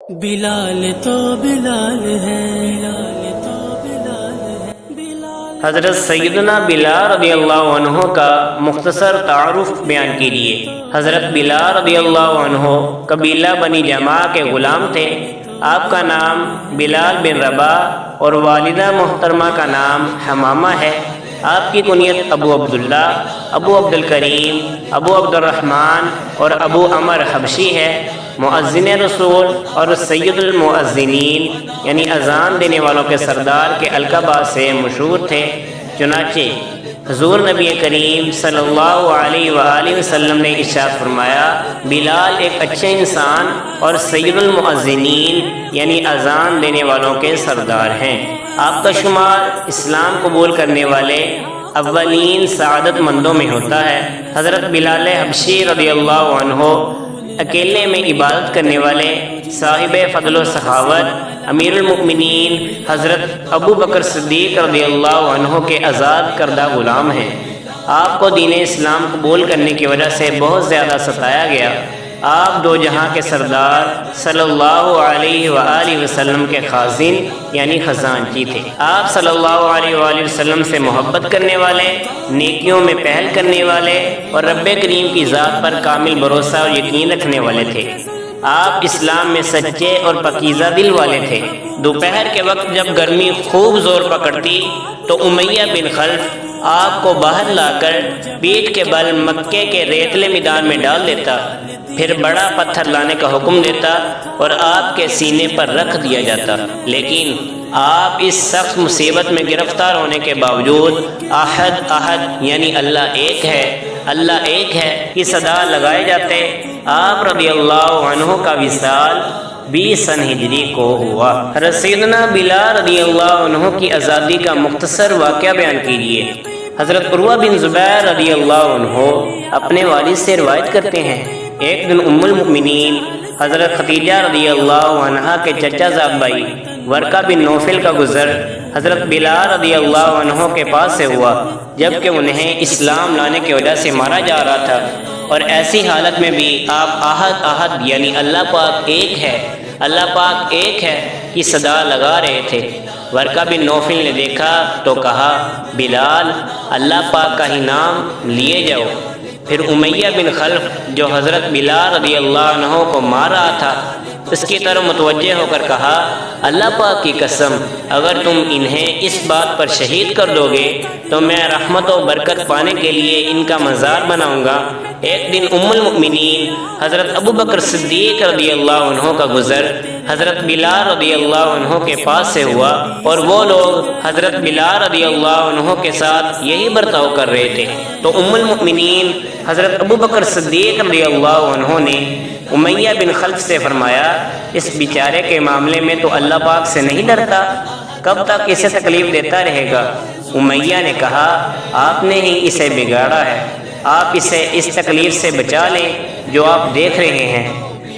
بلال تو بلال ہے، بلال تو بلال ہے، بلال۔ حضرت سیدنا بلال رضی اللہ عنہ کا مختصر تعارف بیان کیجیے۔ حضرت بلال رضی اللہ عنہ قبیلہ بنی جماع کے غلام تھے۔ آپ کا نام بلال بن رباح اور والدہ محترمہ کا نام حمامہ ہے۔ آپ کی کنیت ابو عبداللہ، ابو عبد الکریم، ابو عبد الرحمن اور ابو عمر حبشی ہے۔ مؤذن رسول اور سید المؤذنین یعنی اذان دینے والوں کے سردار کے القبہ سے مشہور تھے۔ چنانچہ حضور نبی کریم صلی اللہ علیہ وآلہ وسلم نے ارشاد فرمایا، بلال ایک اچھے انسان اور سید المؤذنین یعنی اذان دینے والوں کے سردار ہیں۔ آپ کا شمار اسلام قبول کرنے والے اولین سعادت مندوں میں ہوتا ہے۔ حضرت بلال حبشی رضی اللہ عنہ اکیلے میں عبادت کرنے والے صاحب فضل و سخاوت امیر المؤمنین حضرت ابو بکر صدیق رضی اللہ عنہ کے آزاد کردہ غلام ہیں۔ آپ کو دین اسلام قبول کرنے کی وجہ سے بہت زیادہ ستایا گیا۔ آپ دو جہاں کے سردار صلی اللہ علیہ وآلہ وسلم کے خازن یعنی خزانچی تھے۔ آپ صلی اللہ علیہ وآلہ وسلم سے محبت کرنے والے، نیکیوں میں پہل کرنے والے اور رب کریم کی ذات پر کامل بھروسہ اور یقین رکھنے والے تھے۔ آپ اسلام میں سچے اور پاکیزہ دل والے تھے۔ دوپہر کے وقت جب گرمی خوب زور پکڑتی تو امیہ بن خلف آپ کو باہر لا کر پیٹھ کے بل مکے کے ریتلے میدان میں ڈال دیتا، پھر بڑا پتھر لانے کا حکم دیتا اور آپ کے سینے پر رکھ دیا جاتا، لیکن آپ اس سخت مصیبت میں گرفتار ہونے کے باوجود احد احد یعنی اللہ ایک ہے، اللہ ایک ہے کی صدا لگائے جاتے۔ آپ رضی اللہ عنہ کا وصال 20 سن ہجری کو ہوا۔ حضرت سیدنا بلال رضی اللہ عنہ کی آزادی کا مختصر واقعہ بیان کیجیے۔ حضرت عروہ بن زبیر رضی اللہ عنہ اپنے والد سے روایت کرتے ہیں، ایک دن ام المؤمنین حضرت خدیجہ رضی اللہ عنہا کے چچا زاد بھائی ورقہ بن نوفل کا گزر حضرت بلال رضی اللہ عنہ کے پاس سے ہوا، جبکہ انہیں اسلام لانے کی وجہ سے مارا جا رہا تھا، اور ایسی حالت میں بھی آپ احد احد یعنی اللہ پاک ایک ہے، اللہ پاک ایک ہے کی صدا لگا رہے تھے۔ ورقہ بن نوفل نے دیکھا تو کہا، بلال اللہ پاک کا ہی نام لیے جاؤ۔ پھر امیہ بن خلف جو حضرت بلال رضی اللہ عنہ کو مار رہا تھا اس کی طرف متوجہ ہو کر کہا، اللہ پاک کی قسم اگر تم انہیں اس بات پر شہید کر دو گے تو میں رحمت و برکت پانے کے لیے ان کا مزار بناؤں گا۔ ایک دن ام المؤمنین حضرت ابو بکر صدیق رضی اللہ عنہ کا گزر حضرت بلال رضی اللہ عنہ کے پاس سے ہوا، اور وہ لوگ حضرت بلال رضی اللہ عنہ کے ساتھ یہی برتاؤ کر رہے تھے، تو ام المؤمنین حضرت ابو بکر صدیق رضی اللہ عنہ نے امیہ بن خلف سے فرمایا، اس بیچارے کے معاملے میں تو اللہ پاک سے نہیں ڈرتا، کب تک اسے تکلیف دیتا رہے گا؟ امیہ نے کہا، آپ نے ہی اسے بگاڑا ہے، آپ اسے اس تکلیف سے بچا لیں جو آپ دیکھ رہے ہیں۔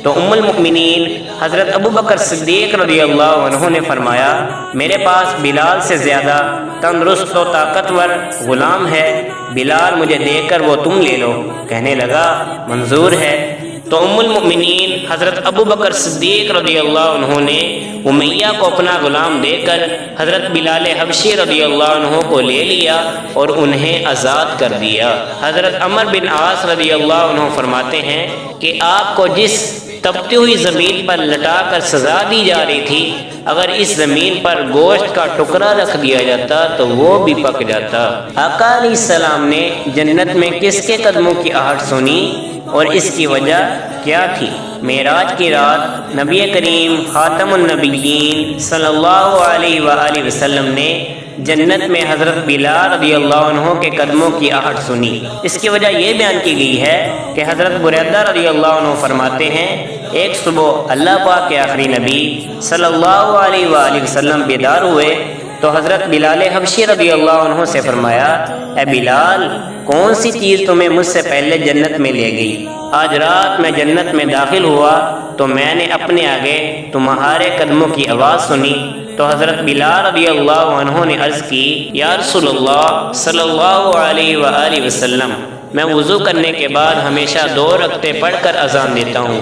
تو ام المؤمنین حضرت ابو بکر صدیق رضی اللہ عنہ نے فرمایا، میرے پاس بلال سے زیادہ تندرست و طاقتور غلام ہے، بلال مجھے دے کر وہ تم لے لو۔ کہنے لگا، منظور ہے۔ تو ام المؤمنین حضرت ابو بکر صدیق رضی اللہ عنہ نے امیہ کو اپنا غلام دے کر حضرت بلال حبشی رضی اللہ عنہ کو لے لیا اور انہیں آزاد کر دیا۔ حضرت عمر بن عاص رضی اللہ عنہ فرماتے ہیں کہ آپ کو جس تپتی ہوئی زمین پر لٹا کر سزا دی جا رہی تھی، اگر اس زمین پر گوشت کا ٹکڑا رکھ دیا جاتا تو وہ بھی پک جاتا۔ آقا علیہ السلام نے جنت میں کس کے قدموں کی آہٹ سنی اور اس کی وجہ کیا تھی؟ معراج کی رات نبی کریم خاتم النبیین صلی اللہ علیہ وآلہ وسلم نے جنت میں حضرت بلال رضی اللہ عنہ کے قدموں کی آہٹ سنی۔ اس کی وجہ یہ بیان کی گئی ہے کہ حضرت بریدہ رضی اللہ عنہ فرماتے ہیں، ایک صبح اللہ پاک کے آخری نبی صلی اللہ علیہ وآلہ وسلم بیدار ہوئے تو حضرت بلال حبشی رضی اللہ عنہ سے فرمایا، اے بلال، کون سی چیز تمہیں مجھ سے پہلے جنت میں لے گئی؟ آج رات میں جنت میں داخل ہوا تو میں نے اپنے آگے تمہارے قدموں کی آواز سنی، تو حضرت بلال رضی اللہ عنہ نے عرض کی، یا رسول اللہ صلی اللہ علیہ وآلہ وسلم، میں وضو کرنے کے بعد ہمیشہ 2 رکعتیں پڑھ کر اذان دیتا ہوں،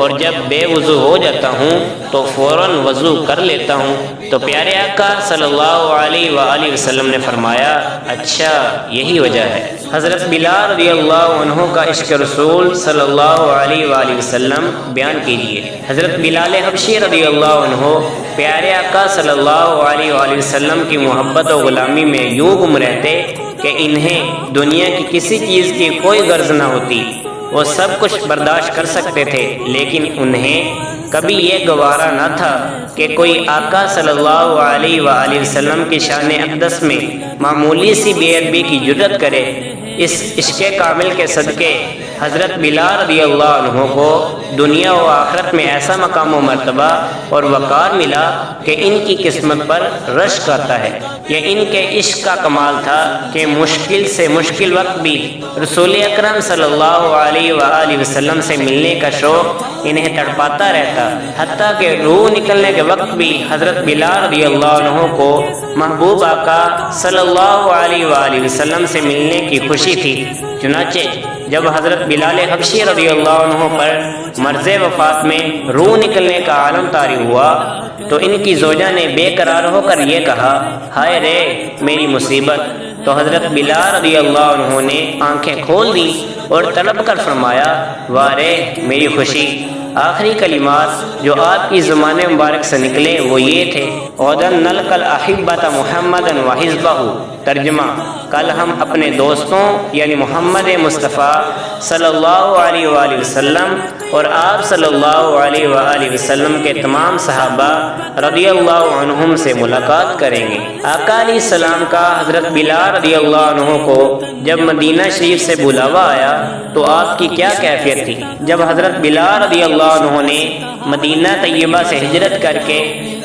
اور جب بے وضو ہو جاتا ہوں تو فوراً وضو کر لیتا ہوں۔ تو پیارے آقا صلی اللہ علیہ وآلہ وسلم نے فرمایا، اچھا یہی وجہ ہے۔ حضرت بلال رضی اللہ عنہ کا عشق رسول صلی اللہ علیہ وآلہ وسلم بیان کیجیے۔ حضرت بلال حبشی رضی اللہ عنہ پیارے آقا صلی اللہ علیہ وآلہ وسلم کی محبت و غلامی میں یوں گم رہتے کہ انہیں دنیا کی کسی چیز کی کوئی غرض نہ ہوتی۔ وہ سب کچھ برداشت کر سکتے تھے، لیکن انہیں کبھی یہ گوارا نہ تھا کہ کوئی آقا صلی اللہ علیہ وآلہ وسلم کی شان اقدس میں معمولی سی بے ادبی کی جرأت کرے۔ اس عشق کامل کے صدقے حضرت بلال رضی اللہ عنہ کو دنیا و آخرت میں ایسا مقام و مرتبہ اور وقار ملا کہ ان کی قسمت پر رشک آتا ہے۔ یہ ان کے عشق کا کمال تھا کہ مشکل سے مشکل وقت بھی رسول اکرم صلی اللہ علیہ وآلہ وسلم سے ملنے کا شوق انہیں تڑپاتا رہتا، حتیٰ کہ روح نکلنے کے وقت بھی حضرت بلال رضی اللہ عنہ کو محبوب آقا صلی اللہ علیہ وآلہ وسلم سے ملنے کی خوشی تھی۔ چنانچہ جب حضرت بلال حبشی رضی اللہ عنہ پر مرض وفات میں روح نکلنے کا عالم طاری ہوا تو ان کی زوجہ نے بے قرار ہو کر یہ کہا، ہائے رے میری مصیبت۔ تو حضرت بلال رضی اللہ عنہ نے آنکھیں کھول دی اور طلب کر فرمایا، واہ رے میری خوشی۔ آخری کلمات جو آپ کی زبان مبارک سے نکلے وہ یہ تھے، غداً نلقى الأحبة محمدا وحزبه۔ ترجمہ، کل ہم اپنے دوستوں یعنی محمد مصطفیٰ صلی اللہ علیہ وآلہ وسلم اور آپ صلی اللہ علیہ وآلہ وسلم کے تمام صحابہ رضی اللہ عنہم سے ملاقات کریں گے۔ آقا علیہ السلام کا حضرت بلال رضی اللہ عنہ کو جب مدینہ شریف سے بلاوا آیا تو آپ کی کیا کیفیت تھی؟ جب حضرت بلال رضی اللہ عنہ نے مدینہ طیبہ سے ہجرت کر کے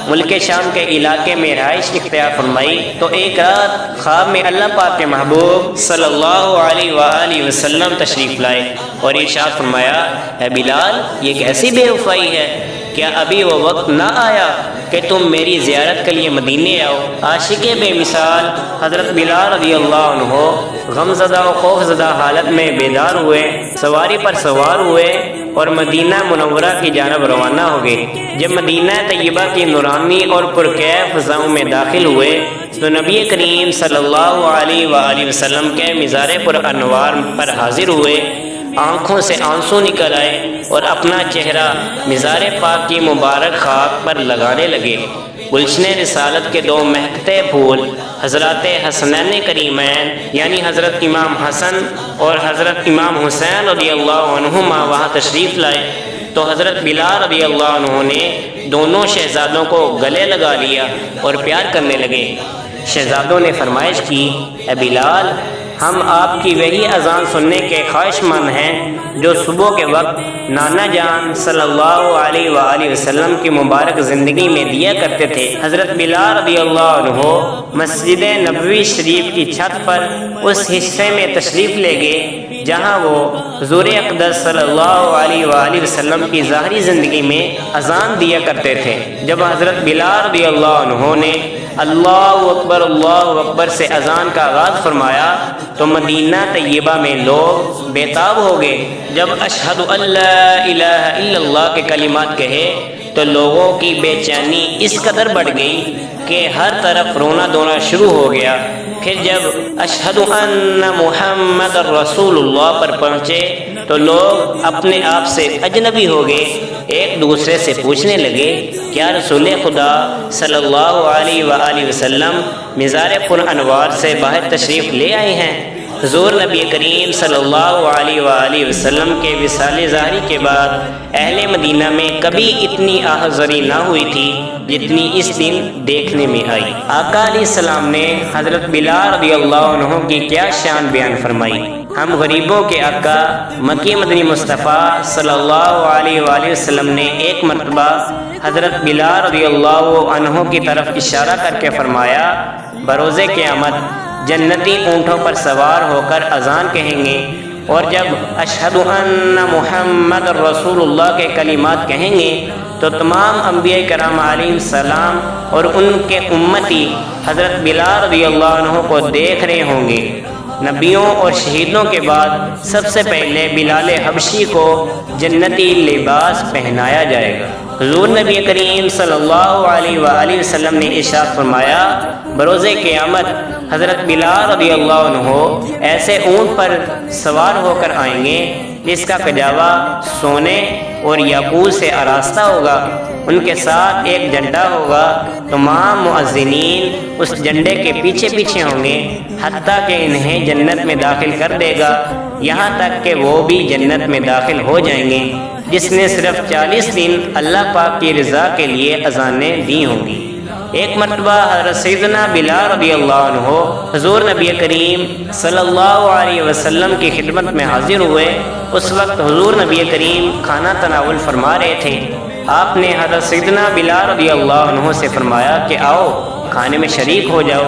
ملک شام کے علاقے میں رہائش اختیار فرمائی تو ایک رات خواب میں اللہ پاک کے محبوب صلی اللہ علیہ وآلہ وسلم تشریف لائے اور ارشاد فرمایا، اے بلال یہ کیسی بے وفائی ہے، کیا ابھی وہ وقت نہ آیا کہ تم میری زیارت کے لیے مدینے آؤ؟ عاشق بے مثال حضرت بلال رضی اللہ عنہ غم زدہ و خوف زدہ حالت میں بیدار ہوئے، سواری پر سوار ہوئے اور مدینہ منورہ کی جانب روانہ ہو گئے۔ جب مدینہ طیبہ کی نورانی اور پرکیف فضاؤں میں داخل ہوئے تو نبی کریم صلی اللہ علیہ وآلہ وسلم کے مزار پر انوار پر حاضر ہوئے، آنکھوں سے آنسو نکل آئے اور اپنا چہرہ مزار پاک کی مبارک خاک پر لگانے لگے۔ گلشن رسالت کے 2 مہکتے پھول حضرات حسنین کریمین یعنی حضرت امام حسن اور حضرت امام حسین رضی اللہ عنہما وہاں تشریف لائے تو حضرت بلال رضی اللہ عنہ نے دونوں شہزادوں کو گلے لگا لیا اور پیار کرنے لگے۔ شہزادوں نے فرمائش کی، اے بلال ہم آپ کی وہی اذان سننے کے خواہش مند ہیں جو صبح کے وقت نانا جان صلی اللہ علیہ وآلہ وسلم کی مبارک زندگی میں دیا کرتے تھے۔ حضرت بلال رضی اللہ عنہ مسجد نبوی شریف کی چھت پر اس حصے میں تشریف لے گئے جہاں وہ حضور اقدس صلی اللہ علیہ وآلہ وسلم کی ظاہری زندگی میں اذان دیا کرتے تھے۔ جب حضرت بلال رضی اللہ عنہ نے اللہ اکبر سے اذان کا آغاز فرمایا تو مدینہ طیبہ میں لوگ بےتاب ہو گئے۔ جب اشہد ان لا الہ الا اللہ کے کلمات کہے تو لوگوں کی بے چینی اس قدر بڑھ گئی کہ ہر طرف رونا دھونا شروع ہو گیا۔ پھر جب اشہد ان محمد رسول اللہ پر پہنچے تو لوگ اپنے آپ سے اجنبی ہو گئے، ایک دوسرے سے پوچھنے لگے، کیا رسول خدا صلی اللہ علیہ وآلہ وسلم مزار پر انوار سے باہر تشریف لے آئے ہیں؟ حضور نبی کریم صلی اللہ علیہ وآلہ وسلم کے وصال ظاہری کے بعد اہل مدینہ میں کبھی اتنی آہذری نہ ہوئی تھی جتنی اس دن دیکھنے میں آئی۔ آقا علیہ السلام نے حضرت بلال رضی اللہ عنہ کی کیا شان بیان فرمائی۔ ہم غریبوں کے آقا مکی مدنی مصطفیٰ صلی اللہ علیہ وآلہ وسلم نے ایک مرتبہ حضرت بلال رضی اللہ عنہ کی طرف اشارہ کر کے فرمایا، بروز قیامت جنتی اونٹوں پر سوار ہو کر اذان کہیں گے اور جب اشہد ان محمد رسول اللہ کے کلمات کہیں گے تو تمام انبیاء کرام علیہ السلام اور ان کے امتی حضرت بلال رضی اللہ عنہ کو دیکھ رہے ہوں گے نبیوں اور شہیدوں کے بعد سب سے پہلے بلال حبشی کو جنتی لباس پہنایا جائے گا۔ حضور نبی کریم صلی اللہ علیہ وآلہ وسلم نے ارشاد فرمایا، بروز قیامت حضرت بلال رضی اللہ عنہ ایسے اونٹ پر سوار ہو کر آئیں گے جس کا کجاوا سونے اور یاقوت سے آراستہ ہوگا، ان کے ساتھ ایک جھنڈا ہوگا، تمام مؤذنین اس جھنڈے کے پیچھے پیچھے ہوں گے حتیٰ کہ انہیں جنت میں داخل کر دے گا، یہاں تک کہ وہ بھی جنت میں داخل ہو جائیں گے جس نے صرف 40 دن اللہ پاک کی رضا کے لیے اذانیں دی ہوں گی۔ ایک مرتبہ حضرت سیدنا بلال رضی اللہ عنہ حضور نبی کریم صلی اللہ علیہ وسلم کی خدمت میں حاضر ہوئے۔ اس وقت حضور نبی کریم کھانا تناول فرما رہے تھے۔ آپ نے حضرت سیدنا بلال رضی اللہ عنہ سے فرمایا کہ آؤ کھانے میں شریک ہو جاؤ۔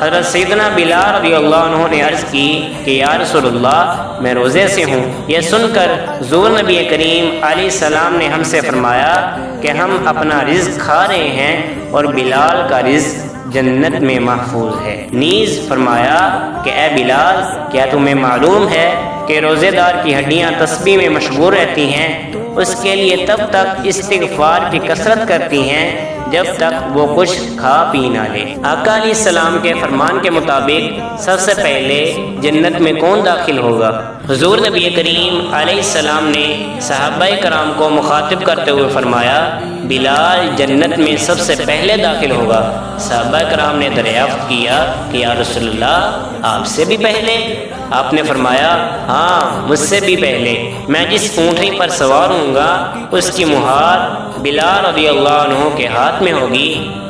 حضرت سیدنا بلال رضی اللہ عنہ نے عرض کی کہ یا رسول اللہ میں روزے سے ہوں۔ یہ سن کر حضور نبی کریم علیہ السلام نے ہم سے فرمایا کہ ہم اپنا رزق کھا رہے ہیں اور بلال کا رزق جنت میں محفوظ ہے۔ نیز فرمایا کہ اے بلال، کیا تمہیں معلوم ہے کہ روزے دار کی ہڈیاں تسبیح میں مشغول رہتی ہیں، اس کے لیے تب تک استغفار کی کثرت کرتی ہیں جب تک وہ کچھ کھا پی نہ لے۔ آقا علیہ السلام کے فرمان کے مطابق سب سے پہلے جنت میں کون داخل ہوگا؟ حضور نبی کریم علیہ السلام نے صحابہ کرام کو مخاطب کرتے ہوئے فرمایا، بلال جنت میں سب سے پہلے داخل ہوگا۔ صحابہ کرام نے دریافت کیا کہ یا رسول اللہ آپ سے بھی پہلے؟ آپ نے فرمایا ہاں مجھ سے بھی پہلے، میں جس اونٹنی پر سوار ہوں گا اس کی مہار بلال رضی اللہ عنہ کے ہاتھ میں ہوگی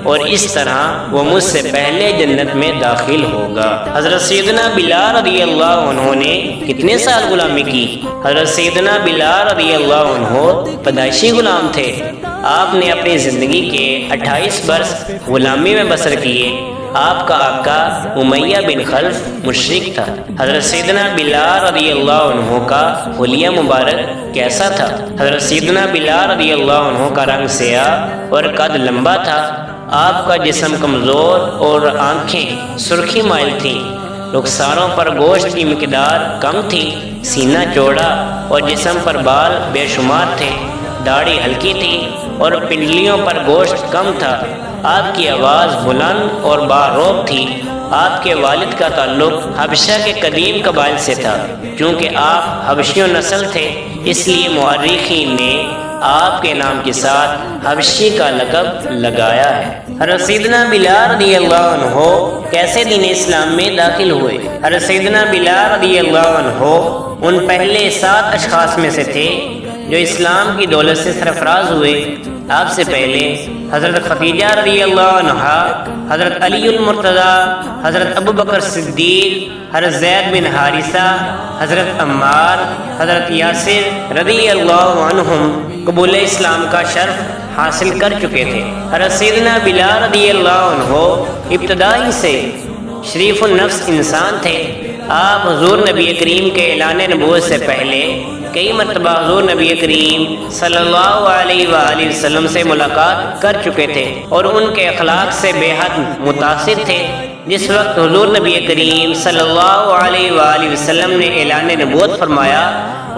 اور اس طرح وہ مجھ سے پہلے جنت میں داخل ہوگا۔ حضرت سیدنا بلال رضی اللہ عنہ نے کتنے سال غلامی کی؟ حضرت سیدنا بلال رضی اللہ عنہ پیدائشی غلام تھے۔ آپ نے اپنی زندگی کے 28 برس غلامی میں بسر کیے۔ آپ کا آقا امیہ بن خلف مشرک تھا۔ حضرت سیدنا بلال رضی اللہ عنہ کا حلیہ مبارک کیسا تھا؟ حضرت سیدنا بلال رضی اللہ عنہ کا رنگ سیاہ اور قد لمبا تھا۔ آپ کا جسم کمزور اور آنکھیں سرخی مائل تھیں۔ رخساروں پر گوشت کی مقدار کم تھی، سینہ چوڑا اور جسم پر بال بے شمار تھے، داڑھی ہلکی تھی اور پنڈلیوں پر گوشت کم تھا۔ آپ کی آواز بلند اور باروب تھی۔ آپ کے والد کا تعلق حبشہ کے قدیم قبائل سے تھا۔ چونکہ آپ حبشیوں نسل تھے اس لیے مورخین نے آپ کے نام کے ساتھ حبشی کا لقب لگایا ہے۔ حضرت سیدنا بلال رضی اللہ عنہ کیسے دین اسلام میں داخل ہوئے؟ حضرت سیدنا بلال رضی اللہ عنہ ان پہلے 7 اشخاص میں سے تھے جو اسلام کی دولت سے سرفراز ہوئے۔ آپ سے پہلے حضرت خدیجہ رضی اللہ عنہا، حضرت علی المرتضیٰ، حضرت ابو بکر صدیق، حضرت زید بن حارثہ، حضرت عمار، حضرت یاسر رضی اللہ عنہم قبول اسلام کا شرف حاصل کر چکے تھے۔ حضرت سیدنا بلال رضی اللہ عنہ ابتدائی سے شریف النفس انسان تھے۔ آپ حضور نبی کریم کے اعلان نبوت سے پہلے کئی مرتبہ حضور نبی کریم صلی اللہ علیہ وآلہ وسلم سے ملاقات کر چکے تھے اور ان کے اخلاق سے بے حد متاثر تھے۔ جس وقت حضور نبی کریم صلی اللہ علیہ وآلہ وسلم نے اعلان نبوت فرمایا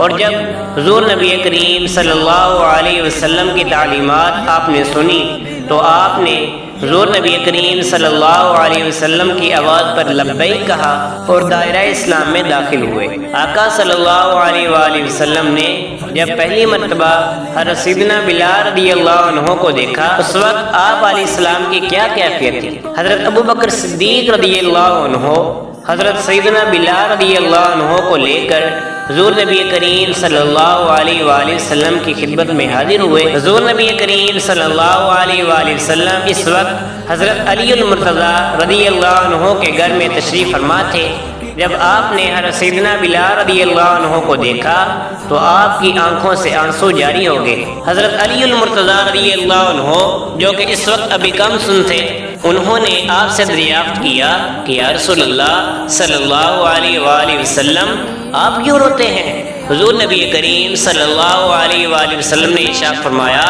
اور جب حضور نبی کریم صلی اللہ علیہ وسلم کی تعلیمات آپ نے سنی تو آپ نے حضور نبی کریم صلی اللہ علیہ وسلم کی آواز پر لبیک کہا اور دائرہ اسلام میں داخل ہوئے۔ آقا صلی اللہ علیہ وآلہ وسلم نے جب پہلی مرتبہ حضرت سیدنا بلال رضی اللہ عنہ کو دیکھا اس وقت آپ علیہ السلام کی کیا کیفیت تھی؟ حضرت ابو بکر صدیق رضی اللہ عنہ حضرت سیدنا بلال رضی اللہ عنہ کو لے کر حضور نبی کریم صلی اللہ علیہ وآلہ وسلم کی خدمت میں حاضر ہوئے۔ حضور نبی کریم صلی اللہ علیہ وآلہ وسلم اس وقت حضرت علی المرتضیٰ رضی اللہ عنہ کے گھر میں تشریف فرما تھے۔ جب آپ نے حضرت سیدنا بلال رضی اللہ عنہ کو دیکھا تو آپ کی آنکھوں سے آنسو جاری ہو گئے۔ حضرت علی المرتضیٰ رضی اللہ عنہ جو کہ اس وقت ابھی کم سن تھے، انہوں نے آپ سے دریافت کیا کہ یا رسول اللہ صلی اللہ علیہ وآلہ وسلم آپ کیوں روتے ہیں؟ حضور نبی کریم صلی اللہ علیہ وآلہ وسلم نے ارشاد فرمایا،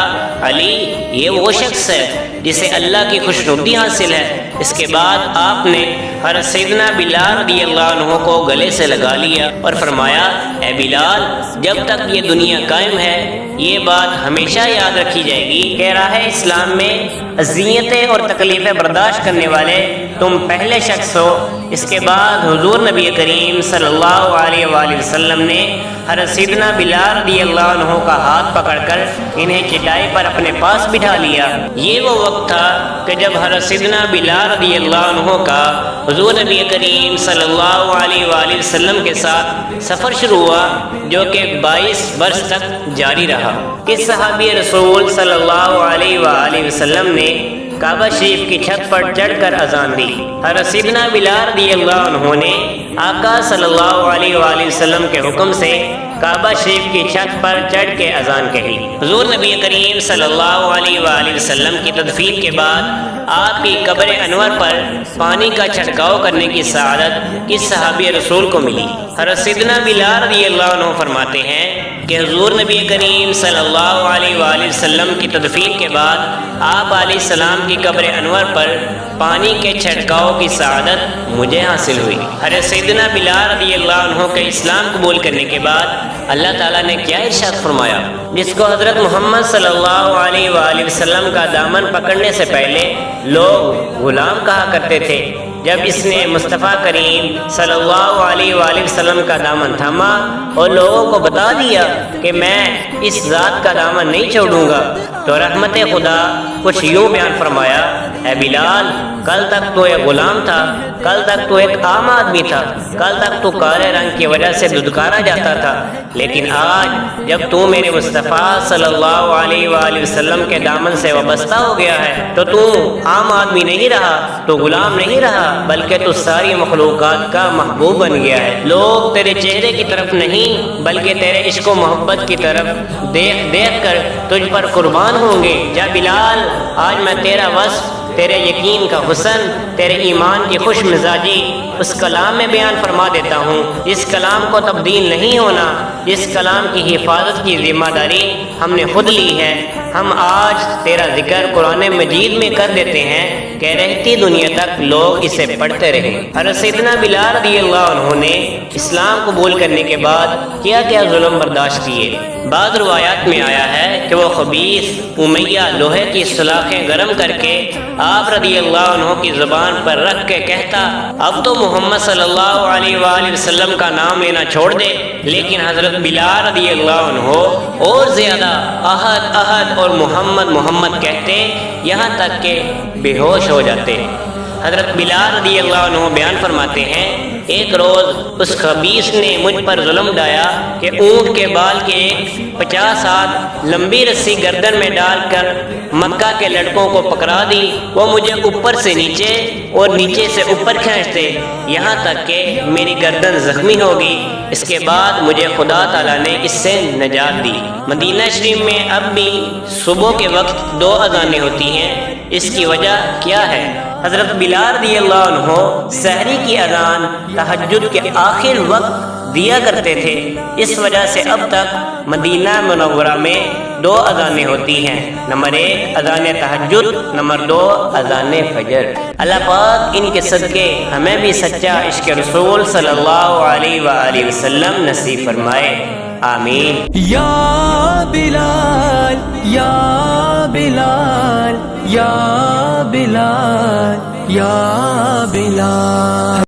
علی یہ وہ شخص ہے جسے اللہ کی خوشنودی حاصل ہے۔ اس کے بعد آپ نے حضرت سیدنا بلال رضی اللہ عنہ کو گلے سے لگا لیا اور فرمایا، اے بلال، جب تک یہ دنیا قائم ہے یہ بات ہمیشہ یاد رکھی جائے گی کہ راہ اسلام میں اذیتیں اور تکلیفیں برداشت کرنے والے تم پہلے شخص ہو۔ اس کے بعد حضور نبی کریم صلی اللہ علیہ وآلہ وسلم نے حضرت سیدنا بلال رضی اللہ عنہ کا ہاتھ پکڑ کر انہیں چٹائی پر اپنے پاس بٹھا لیا۔ یہ وہ وقت تھا کہ جب حضرت سیدنا بلال رضی اللہ عنہ کا حضور نبی کریم صلی اللہ علیہ وآلہ وسلم کے ساتھ سفر شروع ہوا، جو کہ 22 برس تک جاری رہا۔ اس صحابی رسول صلی اللہ علیہ وآلہ وسلم نے کعبہ شریف کی چھت پر چڑھ کر اذان دی۔ حضرت سیدنا بلال رضی اللہ عنہ نے آقا صلی اللہ علیہ وآلہ وسلم کے حکم سے کعبہ شریف کی چھت پر چڑھ کے اذان کہی۔ حضور نبی کریم صلی اللہ علیہ وآلہ وسلم کی تدفین کے بعد آپ کی قبر انور پر پانی کا چھڑکاؤ کرنے کی سعادت اس صحابی رسول کو ملی۔ حضرت سیدنا بلال رضی اللہ عنہ فرماتے ہیں کہ حضور نبی کریم صلی اللہ علیہ وآلہ وسلم کی تدفین کے بعد آپ علیہ السلام کی قبر انور پر پانی کے چھڑکاؤ کی سعادت مجھے حاصل ہوئی۔ حضرت سیدنا بلال رضی اللہ عنہ کے اسلام قبول کرنے کے بعد اللہ تعالیٰ نے کیا ارشاد فرمایا؟ جس کو حضرت محمد صلی اللہ علیہ وآلہ وسلم کا دامن پکڑنے سے پہلے لوگ غلام کہا کرتے تھے، جب اس نے مصطفیٰ کریم صلی اللہ علیہ وآلہ وسلم کا دامن تھاما اور لوگوں کو بتا دیا کہ میں اس ذات کا دامن نہیں چھوڑوں گا، تو رحمت خدا کچھ یوں بیان فرمایا، اے بلال، کل تک تو ایک غلام تھا، کل تک تو ایک عام آدمی تھا، کل تک تو کالے رنگ کی وجہ سے دھتکارا جاتا تھا، لیکن آج جب تو میرے مصطفیٰ صلی اللہ علیہ وآلہ وسلم کے دامن سے وابستہ ہو گیا ہے تو تو عام آدمی نہیں رہا، تو غلام نہیں رہا، بلکہ تو ساری مخلوقات کا محبوب بن گیا ہے۔ لوگ تیرے چہرے کی طرف نہیں بلکہ تیرے عشق و محبت کی طرف دیکھ دیکھ کر تجھ پر قربان ہوں گے۔ جا بلال، آج میں تیرا وصف، تیرے یقین کا حسن، تیرے ایمان کی خوش مزاجی اس کلام میں بیان فرما دیتا ہوں۔ اس کلام کو تبدیل نہیں ہونا، اس کلام کی حفاظت کی ذمہ داری ہم نے خود لی ہے۔ ہم آج تیرا ذکر قرآن مجید میں کر دیتے ہیں کہ رہتی دنیا تک لوگ اسے پڑھتے رہیں۔ حضرت سیدنا بلال رضی اللہ عنہ نے اسلام قبول کرنے کے بعد کیا کیا ظلم برداشت کیے۔ بعض روایات میں آیا ہے کہ وہ خبیث امیہ لوہے کی سلاخیں گرم کر کے آپ رضی اللہ عنہ کی زبان پر رکھ کے کہتا، اب تو محمد صلی اللہ علیہ وآلہ وسلم کا نام لینا چھوڑ دے، لیکن حضرت بلال رضی اللہ عنہ اور زیادہ احد احد اور محمد محمد کہتے، یہاں تک کہ بے ہوش ہو جاتے۔ حضرت بلال رضی اللہ عنہ بیان فرماتے ہیں، ایک روز اس خبیث نے مجھ پر ظلم ڈایا کہ اونٹ کے بال کے 50 ہاتھ لمبی رسی گردن میں ڈال کر مکہ کے لڑکوں کو پکڑا دی۔ وہ مجھے اوپر سے نیچے اور نیچے سے اوپر کھینچتے، یہاں تک کہ میری گردن زخمی ہوگی۔ اس کے بعد مجھے خدا تعالیٰ نے اس سے نجات دی۔ مدینہ شریف میں اب بھی صبح کے وقت 2 اذانیں ہوتی ہیں، اس کی وجہ کیا ہے؟ حضرت بلال رضی اللہ عنہ سحری کی اذان تہجد کے آخر وقت دیا کرتے تھے، اس وجہ سے اب تک مدینہ منورہ میں 2 اذانیں ہوتی ہیں، نمبر 1 اذان تہجد، نمبر 2 اذان فجر۔ اللہ پاک ان کے صدقے ہمیں بھی سچا عشق رسول صلی اللہ علیہ وآلہ وسلم نصیب فرمائے، آمین۔ یا بلال یا بلال یا بلال یا بلال۔